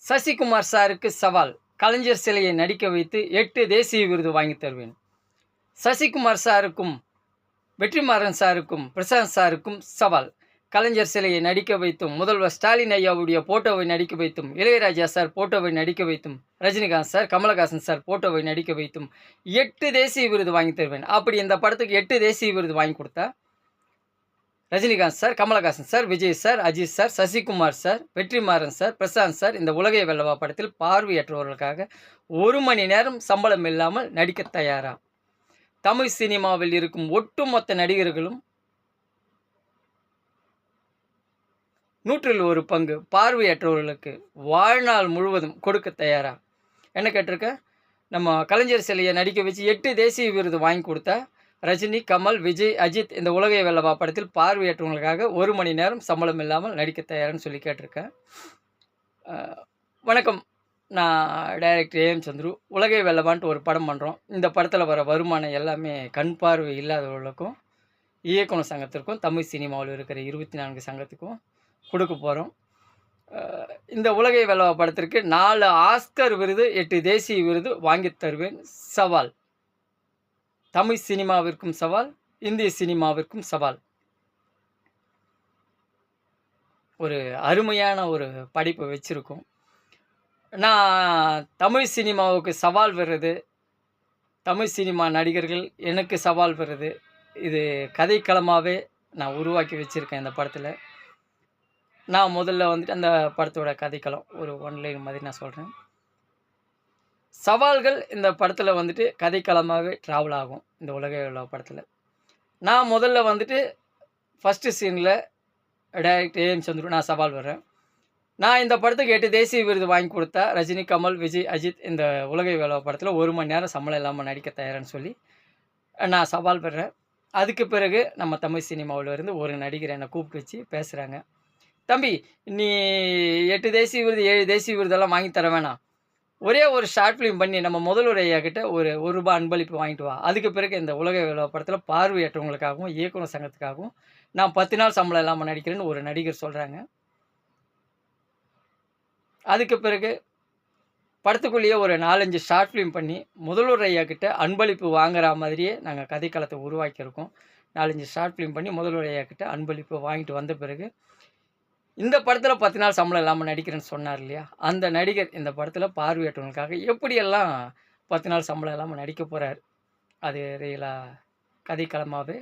சசிகுமார் சாருக்கு சவால். கலைஞர் சிலையை நடிக்க வைத்து 8 தேசிய விருது வாங்கித் தருவேன். சசிகுமார் சாருக்கும், வெற்றிமாறன் சாருக்கும், பிரசாந்த் சாருக்கும் சவால். கலைஞர் சிலையை நடிக்க வைத்தும், முதல்வர் ஸ்டாலின் ஐயாவுடைய போட்டோவை நடிக்க வைத்தும், இளையராஜா சார் போட்டோவை நடிக்க வைத்தும், ரஜினிகாந்த் சார், கமலஹாசன் சார் போட்டோவை நடிக்க வைத்தும் 8 தேசிய விருது வாங்கித் தருவேன். அப்படி இந்த படத்துக்கு 8 தேசிய விருது வாங்கி கொடுத்தா, Rajinikanth sir, Kamal Haasan sir, Vijay sir, Ajith sir, Sasikumar sir, Vetrimaaran sir, Prashanth sir இந்த உலகை வெல்லவா படத்தில் பார்வையற்றவர்களுக்காக 1 மணி நேரம் சம்பளம் இல்லாமல் நடிக்க தயாரா? தமிழ் சினிமாவில் இருக்கும் ஒட்டுமொத்த நடிகர்களும் 100ல் 1 பங்கு பார்வையற்றவர்களுக்கு வாழ்நாள் முழுவதும் கொடுக்க தயாரா? என்ன கேட்டிருக்கேன்? நம்ம கலைஞர் சிலையை நடிக்க வச்சு 8 தேசிய விருது வாங்கி கொடுத்தா, ரஜினி, கமல், விஜய், அஜித் இந்த உலகை வெல்லவா படத்தில் பார்வையற்றவங்களுக்காக 1 மணி நேரம் சம்பளம் இல்லாமல் நடிக்க தயாரான்னு சொல்லி கேட்டிருக்கேன். வணக்கம், நான் டைரக்டர் ஏஎம் சந்துரு. உலகை வெல்லவான்ட்டு ஒரு படம் பண்ணுறோம். இந்த படத்தில் வர வருமானம் எல்லாமே கண் பார்வை இல்லாதவர்களுக்கும், இயக்குனர் சங்கத்திற்கும், தமிழ் சினிமாவில் இருக்கிற 24 சங்கத்துக்கும் கொடுக்க போகிறோம். இந்த உலகை வெல்லவா படத்திற்கு 4 ஆஸ்கர் விருது, 8 தேசிய விருது வாங்கித் தருவேன். சவால். தமிழ் சினிமாவிற்கும் சவால், இந்திய சினிமாவிற்கும் சவால். ஒரு அருமையான ஒரு படைப்பை வச்சுருக்கோம். நான் தமிழ் சினிமாவுக்கு சவால் விடுறது, தமிழ் சினிமா நடிகர்கள் எனக்கு சவால் விடுறது, இது கதைக்களமாகவே நான் உருவாக்கி வச்சுருக்கேன். இந்த படத்தில் நான் முதல்ல வந்துட்டு அந்த படத்தோட கதைக்களம் ஒரு ஒன்லைன் மாதிரி நான் சொல்கிறேன். சவால்கள் இந்த படத்தில் வந்துட்டு கதைக்களமாகவே ட்ராவல் ஆகும். இந்த உலகை வெல்லவா படத்தில் நான் முதல்ல வந்துட்டு ஃபஸ்ட்டு சீனில் டைரக்டர் ஏஎம் சந்துரு நான் சவால் வர்றேன். நான் இந்த படத்துக்கு 8 தேசிய விருது வாங்கி கொடுத்தா, ரஜினி, கமல், விஜய், அஜித் இந்த உலகை வெல்லவா படத்தில் 1 மணி நேரம் சம்பளம் இல்லாமல் நடிக்க தயாரான்னு சொல்லி நான் சவால் பெறேன். அதுக்கு பிறகு நம்ம தமிழ் சினிமாவில் இருந்து ஒரு நடிகர் என்னை கூப்பிட்டு வச்சு பேசுகிறாங்க. தம்பி, நீ 8 தேசிய விருது 7 தேசிய விருதெல்லாம் வாங்கி தர வேணாம், ஒரே ஒரு ஷார்ட் ஃபிலிம் பண்ணி நம்ம முதல்வர் ஐயா கிட்ட ஒரு ₹1 அன்பளிப்பு வாங்கிட்டு வா. அதுக்கு பிறகு இந்த உலகை வெல்லவா படத்தில் பார்வையற்றவங்களுக்காகவும், இயக்குனர் சங்கத்துக்காகவும் நான் 10 நாள் சம்பளம் இல்லாமல் நடிக்கிறேன்னு ஒரு நடிகர் சொல்கிறாங்க. அதுக்கு பிறகு படத்துக்குள்ளேயே ஒரு 4-5 ஷார்ட் ஃபிலிம் பண்ணி முதல்வர் ஐயா கிட்ட அன்பளிப்பு வாங்குற மாதிரியே நாங்கள் கதைக்களத்தை உருவாக்கியிருக்கோம். 4-5 ஷார்ட் ஃபிலிம் பண்ணி முதல்வர் ஐயா கிட்ட அன்பளிப்பு வாங்கிட்டு வந்த பிறகு இந்த படத்தில் 10 நாள் சம்பளம் இல்லாமல் நடிக்கிறேன்னு சொன்னார் இல்லையா, அந்த நடிகர் இந்த படத்தில் பார்வையற்றவங்களுக்காக எப்படியெல்லாம் 10 நாள் சம்பளம் இல்லாமல் நடிக்க போகிறார், அது ரியலாக கதைக்களமாகவே